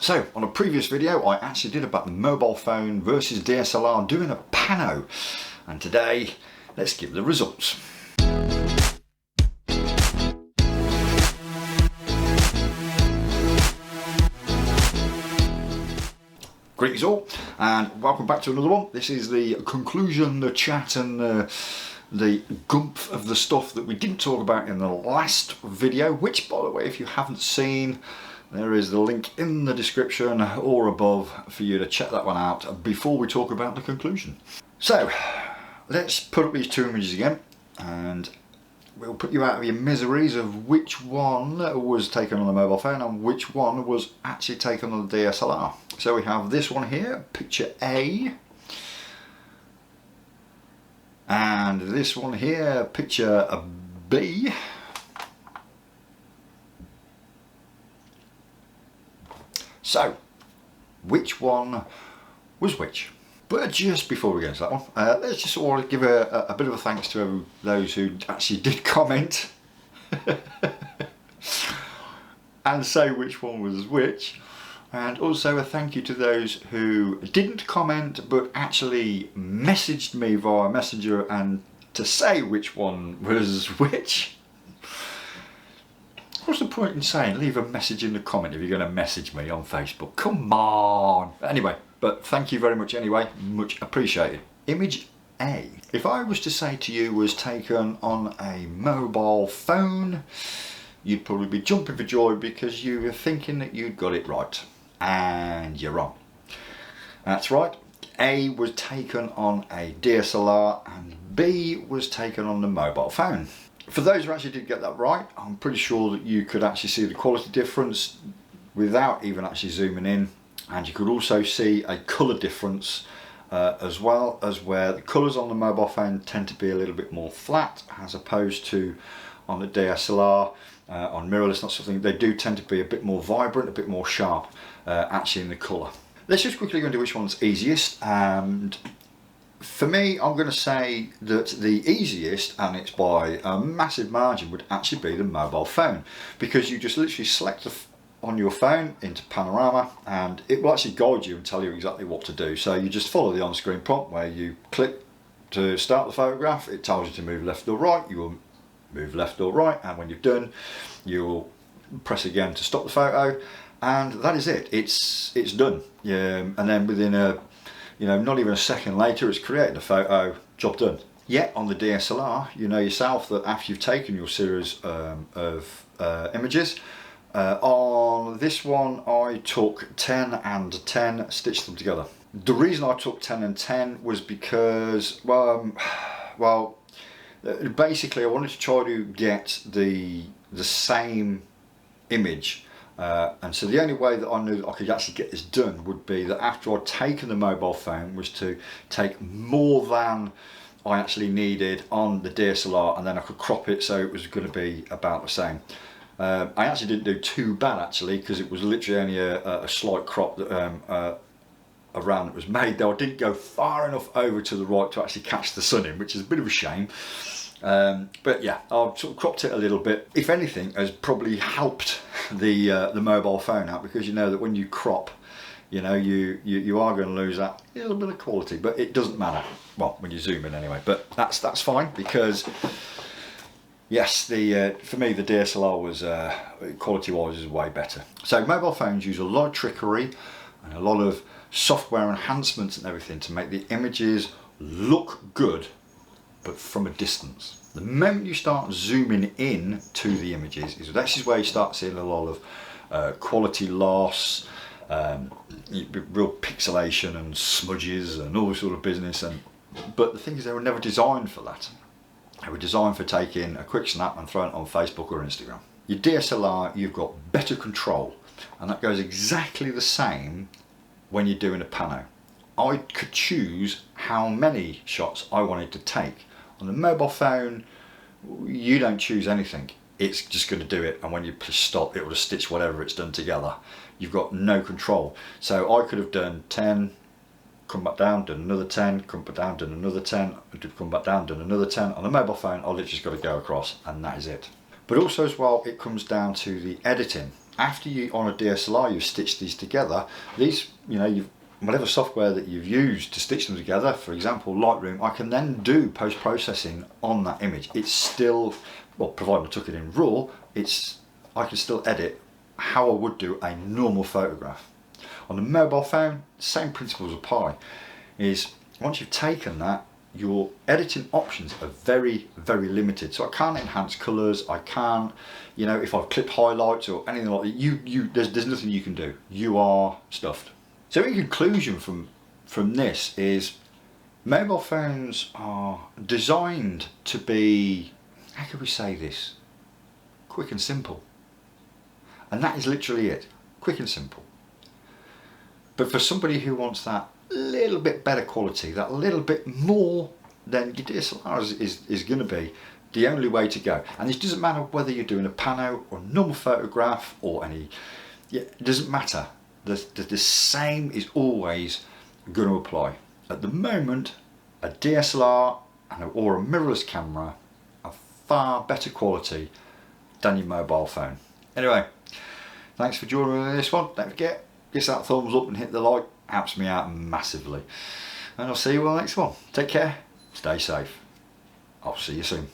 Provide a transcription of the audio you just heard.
So on a previous video I actually did about the mobile phone versus DSLR doing a pano, and today let's give the results. Greetings all, and welcome back to another one. This is the conclusion, the chat and the gumph of the stuff that we didn't talk about in the last video, which by the way, if you haven't seen, there is the link in the description or above for you to check that one out before we talk about the conclusion. So let's put up these two images again and we'll put you out of your miseries of which one was taken on the mobile phone and which one was actually taken on the DSLR. So we have this one here, picture A, and this one here, picture B. So, which one was which? But just before we get into that one, let's just all give a bit of a thanks to those who actually did comment and say which one was which, and also a thank you to those who didn't comment but actually messaged me via Messenger and to say which one was which. What's the point in saying leave a message in the comment if you're going to message me on Facebook? Come on! Anyway, but thank you very much anyway, much appreciated. Image A, if I was to say to you was taken on a mobile phone, you'd probably be jumping for joy because you were thinking that you'd got it right. And you're wrong. That's right, A was taken on a DSLR and B was taken on the mobile phone. For those who actually did get that right, I'm pretty sure that you could actually see the quality difference without even actually zooming in, and you could also see a colour difference as well, as where the colours on the mobile phone tend to be a little bit more flat as opposed to on the DSLR. On mirrorless, not something, they do tend to be a bit more vibrant, a bit more sharp actually in the colour. Let's just quickly go into which one's easiest, and for me, I'm going to say that the easiest, and it's by a massive margin, would actually be the mobile phone, because you just literally select on your phone into panorama and it will actually guide you and tell you exactly what to do. So you just follow the on-screen prompt where you click to start the photograph, it tells you to move left or right, you will move left or right, and when you're done you'll press again to stop the photo, and that is it. It's done. And then within not even a second later, it's created a photo, job done. Yet on the DSLR, you know yourself that after you've taken your series of images, on this one I took 10 and 10, stitched them together. The reason I took 10 and 10 was because, basically I wanted to try to get the same image. And so the only way that I knew that I could actually get this done would be that after I'd taken the mobile phone was to take more than I actually needed on the DSLR, and then I could crop it so it was going to be about the same. I actually didn't do too bad actually, because it was literally only a slight crop that around that was made, though I didn't go far enough over to the right to actually catch the sun in, which is a bit of a shame. But yeah, I've sort of cropped it a little bit. If anything, has probably helped the mobile phone out, because you know that when you crop, you are going to lose that little bit of quality, but it doesn't matter. Well, when you zoom in anyway, but that's fine, because yes, for me the DSLR was quality-wise is way better. So mobile phones use a lot of trickery and a lot of software enhancements and everything to make the images look good, but from a distance. The moment you start zooming in to the images, this is where you start seeing a lot of quality loss, real pixelation and smudges and all this sort of business. But the thing is, they were never designed for that. They were designed for taking a quick snap and throwing it on Facebook or Instagram. Your DSLR, you've got better control, and that goes exactly the same when you're doing a pano. I could choose how many shots I wanted to take. On the mobile phone, you don't choose anything. It's just going to do it, and when you push stop, it will just stitch whatever it's done together. You've got no control. So I could have done 10, come back down, done another 10, come back down, done another 10, come back down, done another 10. On the mobile phone, I literally just got to go across, and that is it. But also as well, it comes down to the editing. after you, on a DSLR, you've stitched these together, these, you know, whatever software that you've used to stitch them together, for example Lightroom, I can then do post-processing on that image. It's still, well, provided I took it in RAW, I can still edit how I would do a normal photograph. On the mobile phone, same principles apply. Is once you've taken that, your editing options are very, very limited. So I can't enhance colours, I can't, you know, if I've clipped highlights or anything like that, there's nothing you can do. You are stuffed. So in conclusion from this is, mobile phones are designed to be, how can we say this, quick and simple. And that is literally it, quick and simple. But for somebody who wants that little bit better quality, that little bit more, then your DSLR is going to be the only way to go. And it doesn't matter whether you're doing a pano or normal photograph or any, yeah, it doesn't matter. The same is always going to apply. At the moment, a DSLR or a mirrorless camera are far better quality than your mobile phone. Anyway, thanks for joining me on this one. Don't forget, give that thumbs up and hit the like. Helps me out massively. And I'll see you on the next one. Take care, stay safe. I'll see you soon.